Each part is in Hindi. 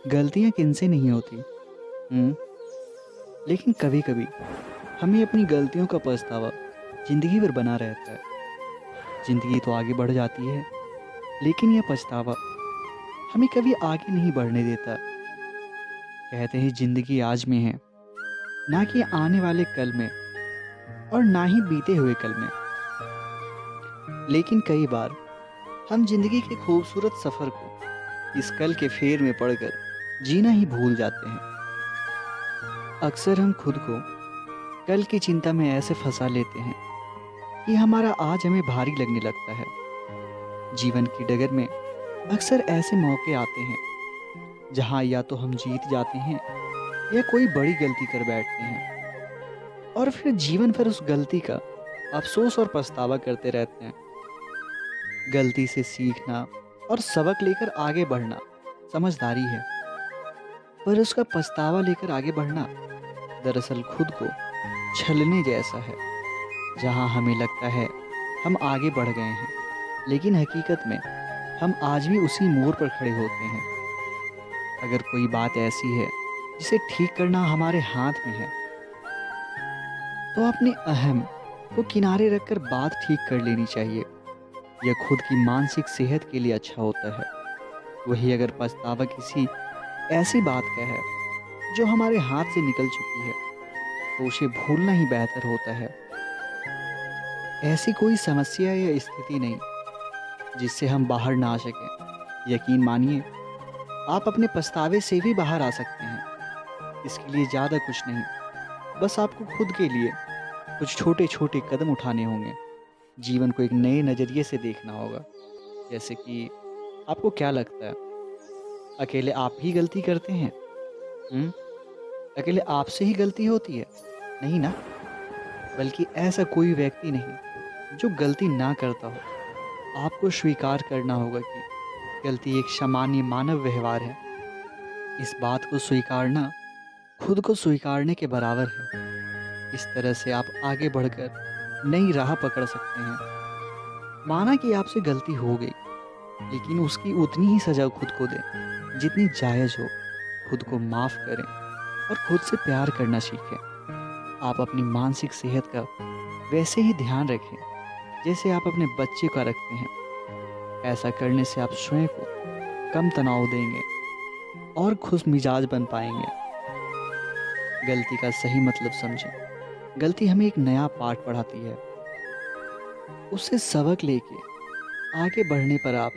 गलतियाँ किनसे नहीं होती। हुँ, लेकिन कभी-कभी हमें अपनी गलतियों का पछतावा ज़िंदगी भर बना रहता है। ज़िंदगी तो आगे बढ़ जाती है, लेकिन यह पछतावा हमें कभी आगे नहीं बढ़ने देता। कहते हैं ज़िंदगी आज में है, ना कि आने वाले कल में और ना ही बीते हुए कल में। लेकिन कई बार हम ज़िंदगी के खूबसूरत सफ़र को इस कल के फेर में पड़कर जीना ही भूल जाते हैं। अक्सर हम खुद को कल की चिंता में ऐसे फंसा लेते हैं कि हमारा आज हमें भारी लगने लगता है। जीवन की डगर में अक्सर ऐसे मौके आते हैं जहाँ या तो हम जीत जाते हैं या कोई बड़ी गलती कर बैठते हैं और फिर जीवन भर उस गलती का अफसोस और पछतावा करते रहते हैं। गलती से सीखना और सबक लेकर आगे बढ़ना समझदारी है, पर उसका पछतावा लेकर आगे बढ़ना दरअसल खुद को छलने जैसा है। जहाँ हमें लगता है हम आगे बढ़ गए हैं, लेकिन हकीकत में हम आज भी उसी मोड़ पर खड़े होते हैं। अगर कोई बात ऐसी है जिसे ठीक करना हमारे हाथ में है, तो अपने अहम को किनारे रखकर बात ठीक कर लेनी चाहिए। यह खुद की मानसिक सेहत के लिए अच्छा होता है। वही अगर पछतावा किसी ऐसी बात का है जो हमारे हाथ से निकल चुकी है, तो उसे भूलना ही बेहतर होता है। ऐसी कोई समस्या या स्थिति नहीं जिससे हम बाहर ना आ सकें। यकीन मानिए, आप अपने पछतावे से भी बाहर आ सकते हैं। इसके लिए ज़्यादा कुछ नहीं, बस आपको खुद के लिए कुछ छोटे-छोटे कदम उठाने होंगे। जीवन को एक नए नज़रिए से देखना होगा। जैसे कि आपको क्या लगता है, अकेले आप ही गलती करते हैं? हुँ? अकेले आपसे ही गलती होती है? नहीं ना? बल्कि ऐसा कोई व्यक्ति नहीं जो गलती ना करता हो। आपको स्वीकार करना होगा कि गलती एक सामान्य मानव व्यवहार है। इस बात को स्वीकारना खुद को स्वीकारने के बराबर है। इस तरह से आप आगे बढ़कर नई राह पकड़ सकते हैं। माना कि आपसे गलती हो गई, लेकिन उसकी उतनी ही सज़ा खुद को दें जितनी जायज़ हो। खुद को माफ़ करें और खुद से प्यार करना सीखें। आप अपनी मानसिक सेहत का वैसे ही ध्यान रखें जैसे आप अपने बच्चे का रखते हैं। ऐसा करने से आप स्वयं को कम तनाव देंगे और खुश मिजाज बन पाएंगे। गलती का सही मतलब समझें। गलती हमें एक नया पाठ पढ़ाती है। उससे सबक लेके आगे बढ़ने पर आप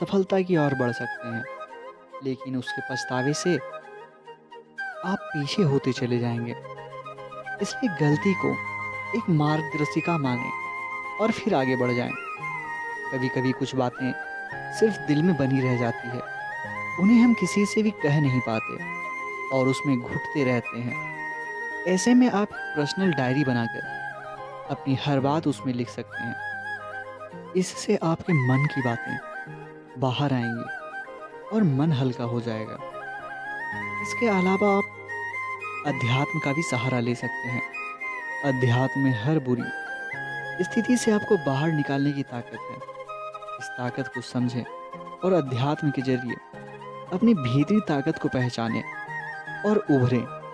सफलता की ओर बढ़ सकते हैं, लेकिन उसके पछतावे से आप पीछे होते चले जाएंगे। इसलिए गलती को एक मार्गदर्शिका माने और फिर आगे बढ़ जाएं। कभी-कभी कुछ बातें सिर्फ दिल में बनी रह जाती है। उन्हें हम किसी से भी कह नहीं पाते और उसमें घुटते रहते हैं। ऐसे में आप पर्सनल डायरी बनाकर अपनी हर बात उसमें लिख सकते हैं। इससे आपके मन की बातें बाहर आएंगी और मन हल्का हो जाएगा। इसके अलावा आप अध्यात्म का भी सहारा ले सकते हैं। अध्यात्म में हर बुरी स्थिति से आपको बाहर निकालने की ताकत है। इस ताकत को समझें और अध्यात्म के जरिए अपनी भीतरी ताकत को पहचानें और उभरें।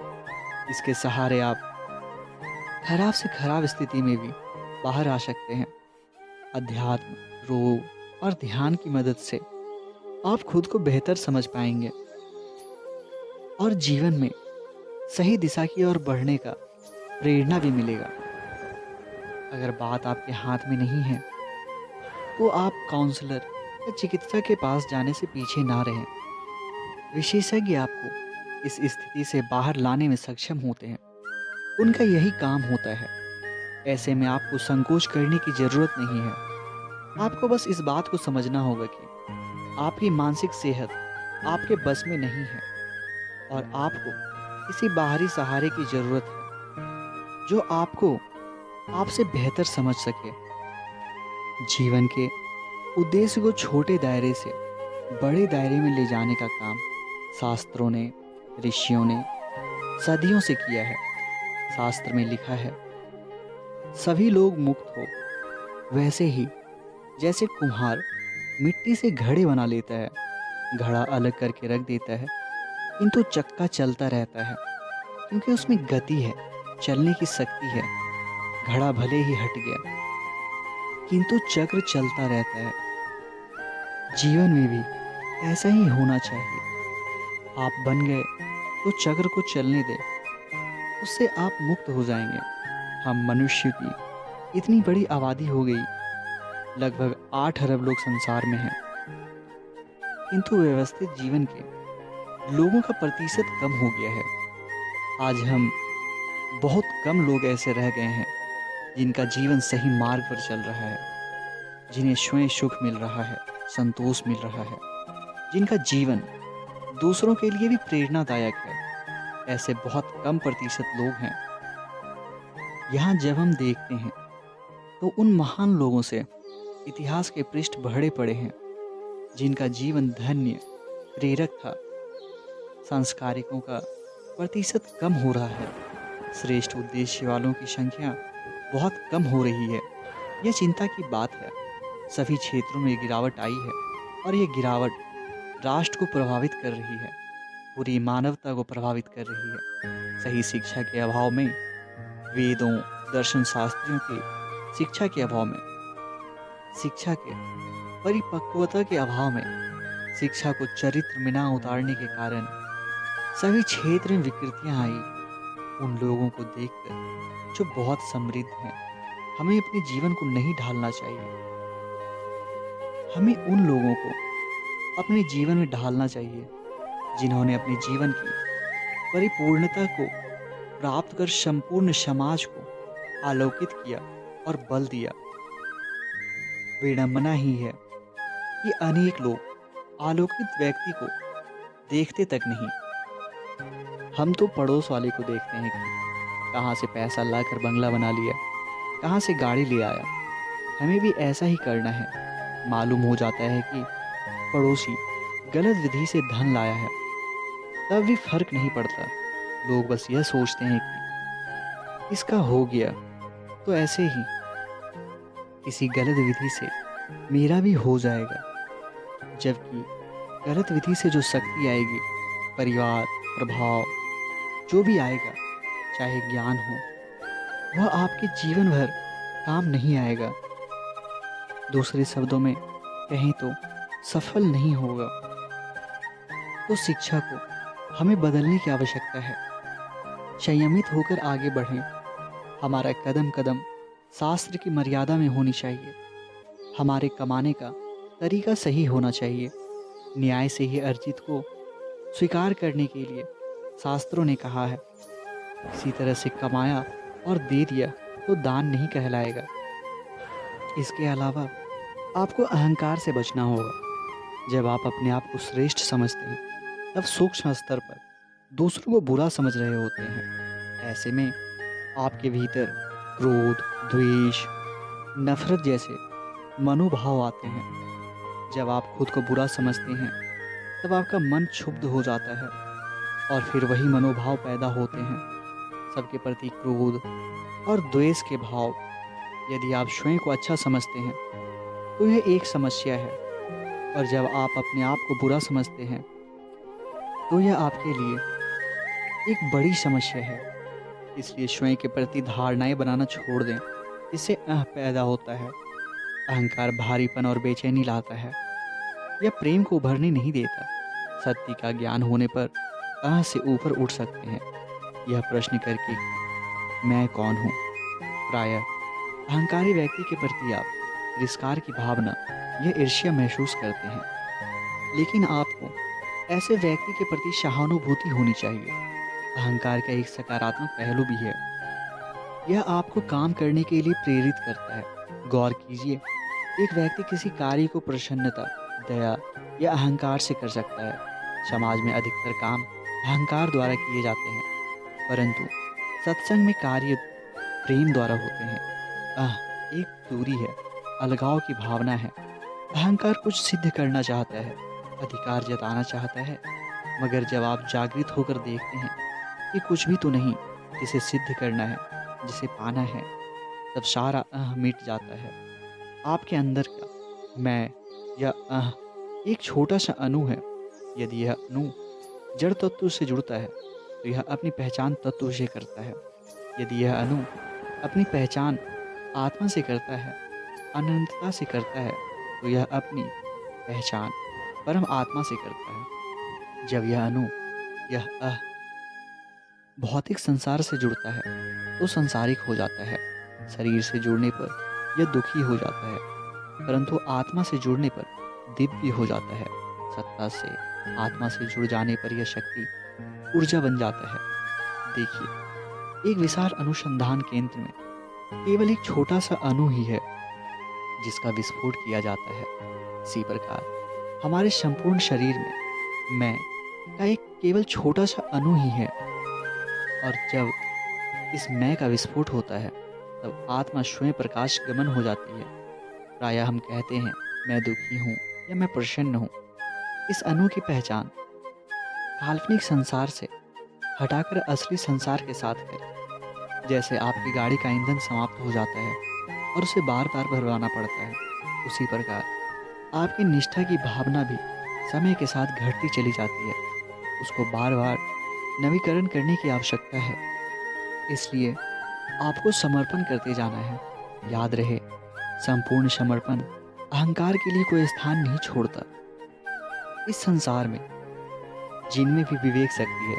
इसके सहारे आप खराब से खराब स्थिति में भी बाहर आ सकते हैं। अध्यात्म, रोग और ध्यान की मदद से आप खुद को बेहतर समझ पाएंगे और जीवन में सही दिशा की ओर बढ़ने का प्रेरणा भी मिलेगा। अगर बात आपके हाथ में नहीं है, तो आप काउंसलर या चिकित्सक के पास जाने से पीछे ना रहें। विशेषज्ञ आपको इस स्थिति से बाहर लाने में सक्षम होते हैं। उनका यही काम होता है। ऐसे में आपको संकोच करने की ज़रूरत नहीं है। आपको बस इस बात को समझना होगा कि आपकी मानसिक सेहत आपके बस में नहीं है और आपको किसी बाहरी सहारे की ज़रूरत है जो आपको आपसे बेहतर समझ सके। जीवन के उद्देश्य को छोटे दायरे से बड़े दायरे में ले जाने का काम शास्त्रों ने, ऋषियों ने सदियों से किया है। शास्त्र में लिखा है, सभी लोग मुक्त हो। वैसे ही जैसे कुम्हार मिट्टी से घड़े बना लेता है, घड़ा अलग करके रख देता है, किंतु चक्का चलता रहता है क्योंकि उसमें गति है, चलने की शक्ति है। घड़ा भले ही हट गया किंतु चक्र चलता रहता है। जीवन में भी ऐसा ही होना चाहिए। आप बन गए तो चक्र को चलने दें, उससे आप मुक्त हो जाएंगे। हम मनुष्य की इतनी बड़ी आबादी हो गई, लगभग 8 अरब लोग संसार में हैं, किंतु व्यवस्थित जीवन के लोगों का प्रतिशत कम हो गया है। आज हम बहुत कम लोग ऐसे रह गए हैं जिनका जीवन सही मार्ग पर चल रहा है, जिन्हें स्वयं सुख मिल रहा है, संतोष मिल रहा है, जिनका जीवन दूसरों के लिए भी प्रेरणादायक है। ऐसे बहुत कम प्रतिशत लोग हैं। यहाँ जब हम देखते हैं तो उन महान लोगों से इतिहास के पृष्ठ भरे पड़े हैं जिनका जीवन धन्य, प्रेरक था। संस्कारिकों का प्रतिशत कम हो रहा है। श्रेष्ठ उद्देश्य वालों की संख्या बहुत कम हो रही है। यह चिंता की बात है। सभी क्षेत्रों में गिरावट आई है और यह गिरावट राष्ट्र को प्रभावित कर रही है, पूरी मानवता को प्रभावित कर रही है। सही शिक्षा के अभाव में, वेदों, दर्शन शास्त्रियों की शिक्षा के अभाव में, शिक्षा के परिपक्वता के अभाव में, शिक्षा को चरित्र में ना उतारने के कारण सभी क्षेत्र में विकृतियां आई। उन लोगों को देखकर जो बहुत समृद्ध हैं, हमें अपने जीवन को नहीं ढालना चाहिए। हमें उन लोगों को अपने जीवन में ढालना चाहिए जिन्होंने अपने जीवन की परिपूर्णता को प्राप्त कर संपूर्ण समाज को आलोकित किया और बल दिया। विडंबना ही है कि अनेक लोग आलोकित व्यक्ति को देखते तक नहीं। हम तो पड़ोस वाले को देखते हैं कि कहाँ से पैसा लाकर बंगला बना लिया, कहाँ से गाड़ी ले आया। हमें भी ऐसा ही करना है। मालूम हो जाता है कि पड़ोसी गलत विधि से धन लाया है, तब भी फर्क नहीं पड़ता। लोग बस यह सोचते हैं कि इसका हो गया तो ऐसे ही किसी गलत विधि से मेरा भी हो जाएगा। जबकि गलत विधि से जो शक्ति आएगी, परिवार, प्रभाव, जो भी आएगा, चाहे ज्ञान हो, वह आपके जीवन भर काम नहीं आएगा। दूसरे शब्दों में कहें तो सफल नहीं होगा। तो शिक्षा को हमें बदलने की आवश्यकता है। संयमित होकर आगे बढ़ें। हमारा कदम कदम शास्त्र की मर्यादा में होनी चाहिए। हमारे कमाने का तरीका सही होना चाहिए। न्याय से ही अर्जित को स्वीकार करने के लिए शास्त्रों ने कहा है। इसी तरह से कमाया और दे दिया तो दान नहीं कहलाएगा। इसके अलावा आपको अहंकार से बचना होगा। जब आप अपने आप को श्रेष्ठ समझते हैं, तब सूक्ष्म स्तर पर दूसरों को बुरा समझ रहे होते हैं। ऐसे में आपके भीतर क्रोध, द्वेष, नफरत जैसे मनोभाव आते हैं। जब आप खुद को बुरा समझते हैं, तब आपका मन क्षुब्ध हो जाता है और फिर वही मनोभाव पैदा होते हैं, सबके प्रति क्रोध और द्वेष के भाव। यदि आप स्वयं को अच्छा समझते हैं तो यह एक समस्या है, और जब आप अपने आप को बुरा समझते हैं तो यह आपके लिए एक बड़ी समस्या है। इसलिए स्वयं के प्रति धारणाएं बनाना छोड़ दें। इससे पैदा होता है। अहंकार भारीपन और बेचैनी लाता है। यह प्रेम को उभरने नहीं देता। सत्य का ज्ञान होने पर से ऊपर उठ सकते हैं, यह प्रश्न करके मैं कौन हूँ। प्रायः अहंकारी व्यक्ति के प्रति आप तिरस्कार की भावना या ईर्ष्या महसूस करते हैं, लेकिन आपको ऐसे व्यक्ति के प्रति सहानुभूति होनी चाहिए। अहंकार का एक सकारात्मक पहलू भी है। यह आपको काम करने के लिए प्रेरित करता है। गौर कीजिए, एक व्यक्ति किसी कार्य को प्रसन्नता, दया या अहंकार से कर सकता है। समाज में अधिकतर काम अहंकार द्वारा किए जाते हैं, परंतु सत्संग में कार्य प्रेम द्वारा होते हैं। एक दूरी है, अलगाव की भावना है। अहंकार कुछ सिद्ध करना चाहता है, अधिकार जताना चाहता है, मगर जब आप जागृत होकर देखते हैं कि कुछ भी तो नहीं जिसे सिद्ध करना है, जिसे पाना है, तब सारा मिट जाता है। आपके अंदर का मैं या एक छोटा सा अणु है। यदि यह अणु जड़ तत्व से जुड़ता है तो यह अपनी पहचान तत्व से करता है। यदि यह अणु अपनी पहचान आत्मा से करता है, अनंतता से करता है, तो यह अपनी पहचान परम आत्मा से करता है। जब यह अणु, यह भौतिक संसार से जुड़ता है तो सांसारिक हो जाता है। शरीर से जुड़ने पर यह दुखी हो जाता है, परंतु आत्मा से जुड़ने पर दिव्य हो जाता है। सत्ता से आत्मा से जुड़ जाने पर यह शक्ति ऊर्जा बन जाता है। देखिए, एक विशाल अनुसंधान केंद्र में केवल एक छोटा सा अणु ही है जिसका विस्फोट किया जाता है। इसी प्रकार हमारे संपूर्ण शरीर में मैं का एक केवल छोटा सा अणु ही है, और जब इस मैं का विस्फोट होता है तब आत्मा स्वयं प्रकाश गमन हो जाती है। प्रायः हम कहते हैं मैं दुखी हूँ या मैं प्रसन्न हूँ। इस अणु की पहचान काल्पनिक संसार से हटाकर असली संसार के साथ करें। जैसे आपकी गाड़ी का ईंधन समाप्त हो जाता है और उसे बार बार भरवाना पड़ता है, उसी प्रकार आपकी निष्ठा की भावना भी समय के साथ घटती चली जाती है। उसको बार बार नवीकरण करने की आवश्यकता है। इसलिए आपको समर्पण करते जाना है। याद रहे, संपूर्ण समर्पण अहंकार के लिए कोई स्थान नहीं छोड़ता। इस संसार में जिनमें भी विवेक शक्ति है,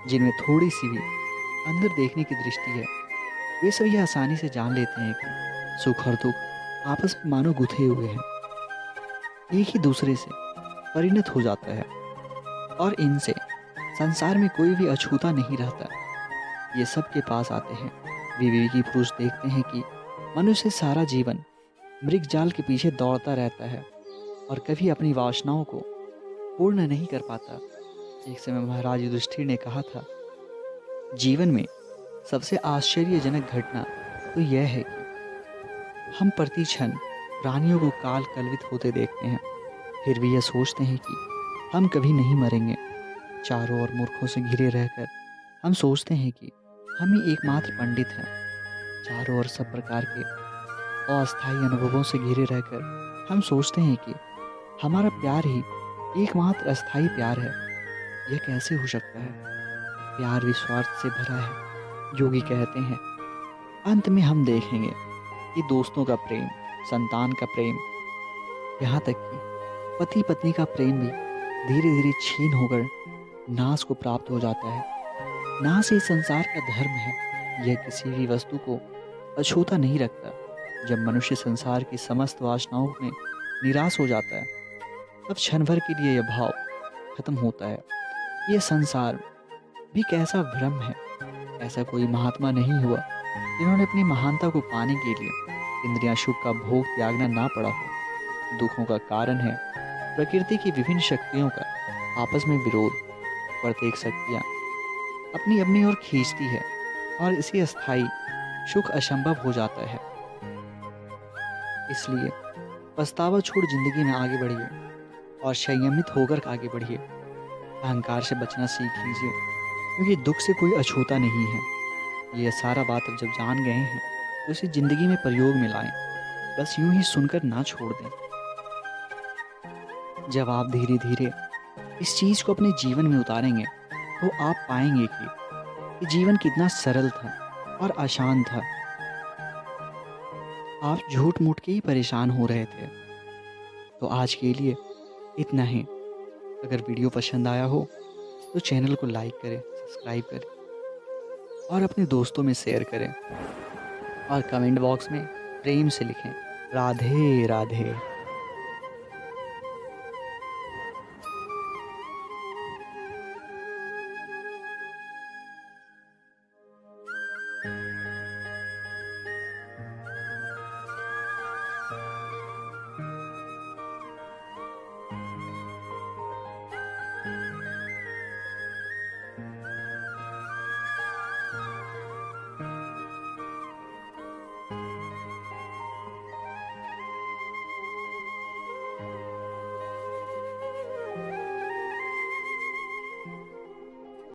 जिनमें थोड़ी सी भी अंदर देखने की दृष्टि है, वे सब यह आसानी से जान लेते हैं कि सुख और दुख आपस में मानो गुथे हुए हैं, एक ही दूसरे से परिणत हो जाता है, और इनसे संसार में कोई भी अछूता नहीं रहता। ये सबके पास आते हैं। विवेकी पुरुष देखते हैं कि मनुष्य सारा जीवन मृगजाल के पीछे दौड़ता रहता है और कभी अपनी वासनाओं को पूर्ण नहीं कर पाता। एक समय महाराज युधिष्ठिर ने कहा था, जीवन में सबसे आश्चर्यजनक घटना तो यह है कि हम प्रति क्षण प्राणियों को काल कलवित होते देखते हैं, फिर भी यह सोचते हैं कि हम कभी नहीं मरेंगे। चारों ओर मूर्खों से घिरे रहकर हम सोचते हैं कि हम ही एकमात्र पंडित हैं। चारों ओर सब प्रकार के अस्थायी अनुभवों से घिरे रहकर हम सोचते हैं कि हमारा प्यार ही एकमात्र अस्थायी प्यार है। यह कैसे हो सकता है? प्यार विश्वास से भरा है। योगी कहते हैं, अंत में हम देखेंगे कि दोस्तों का प्रेम, संतान का प्रेम, यहाँ तक कि पति पत्नी का प्रेम भी धीरे धीरे छीन होकर नाश को प्राप्त हो जाता है। नाश ही संसार का धर्म है। यह किसी भी वस्तु को अछूता नहीं रखता। जब मनुष्य संसार की समस्त वासनाओं में निराश हो जाता है, तब क्षण भर के लिए यह भाव खत्म होता है। यह संसार भी कैसा भ्रम है। ऐसा कोई महात्मा नहीं हुआ जिन्होंने अपनी महानता को पाने के लिए इंद्रियां सुख का भोग त्यागना ना पड़ा हो। दुखों का कारण है प्रकृति की विभिन्न शक्तियों का आपस में विरोध। प्रत्येक शक्तियाँ अपनी अपनी ओर खींचती है और इसी अस्थाई सुख असंभव हो जाता है। इसलिए पछतावा छोड़ जिंदगी में आगे बढ़िए और संयमित होकर आगे बढ़िए। अहंकार से बचना सीख लीजिए, क्योंकि दुख से कोई अछूता नहीं है। ये सारा बात अब जब जान गए हैं तो इसे जिंदगी में प्रयोग में लाएं। बस यूं ही सुनकर ना छोड़ दें। जब आप धीरे धीरे इस चीज को अपने जीवन में उतारेंगे तो आप पाएंगे कि जीवन कितना सरल था और आसान था। आप झूठ मूठ के ही परेशान हो रहे थे। तो आज के लिए इतना ही। अगर वीडियो पसंद आया हो तो चैनल को लाइक करें, सब्सक्राइब करें और अपने दोस्तों में शेयर करें, और कमेंट बॉक्स में प्रेम से लिखें, राधे राधे।